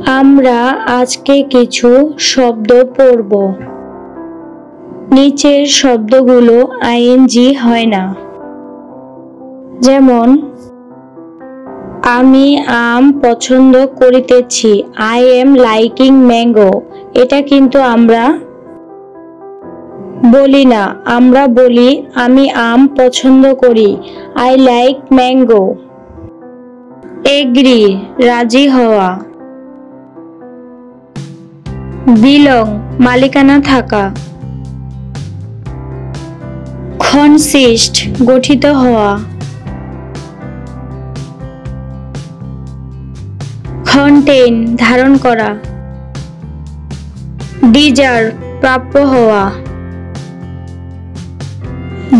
আমরা আজকে কিছু শব্দ পড়ব। নিচের শব্দগুলো আইএনজি হয় না। যেমন আমি আম পছন্দ করিতেছি, আই এম লাইকিং ম্যাঙ্গো। এটা কিন্তু আমরা বলি না, আমরা বলি আমি আম পছন্দ করি, আই লাইক ম্যাঙ্গো। এগ্রি রাজি হওয়া। বিলং মালিকানা থাকা। কনসিস্ট গঠিত হওয়া। কন্টেইন ধারণ করা। ডিজার্ভ প্রাপ্য হওয়া।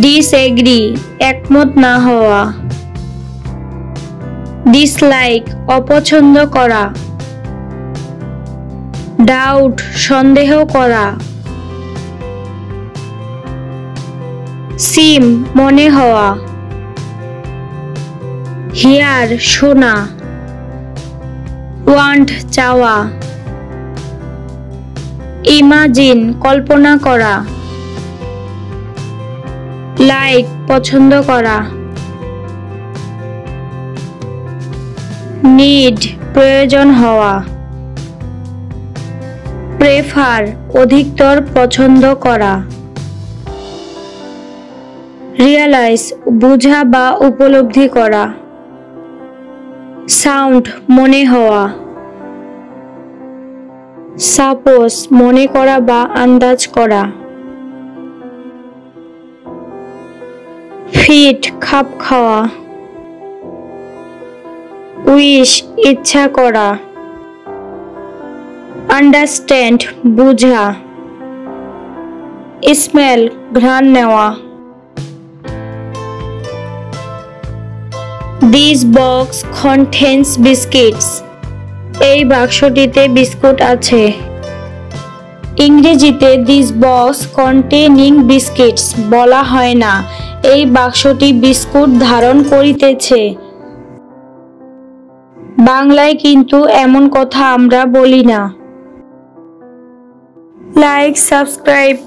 ডিসএগ্রি একমত না হওয়া। ডিসলাইক অপছন্দ করা। ডাউট সন্দেহ করা। সিম মনে হওয়া। হিয়ার শোনা। ওয়ান্ট চাওয়া। ইমাজিন কল্পনা করা। লাইক পছন্দ করা। নিড প্রয়োজন হওয়া। প্রেফার অধিকতর পছন্দ করা। রিয়ালাইজ বোঝা বা উপলব্ধি করা। সাউন্ড মনে হওয়া। সাপোজ মনে করা বা আন্দাজ করা। ফিট খাপ খাওয়া। উইশ ইচ্ছা করা। আন্ডারস্ট্যান্ড বুঝা। স্মেল ঘ্রাণ নেওয়া। This box contains biscuits. এই বাক্সটিতে বিস্কুট আছে। ইংরেজিতে দিস বক্স কন্টেইনিং বিস্কিটস বলা হয় না, এই বাক্সটি বিস্কুট ধারণ করিতেছে। বাংলায় কিন্তু এমন কথা আমরা বলি না। Like, subscribe.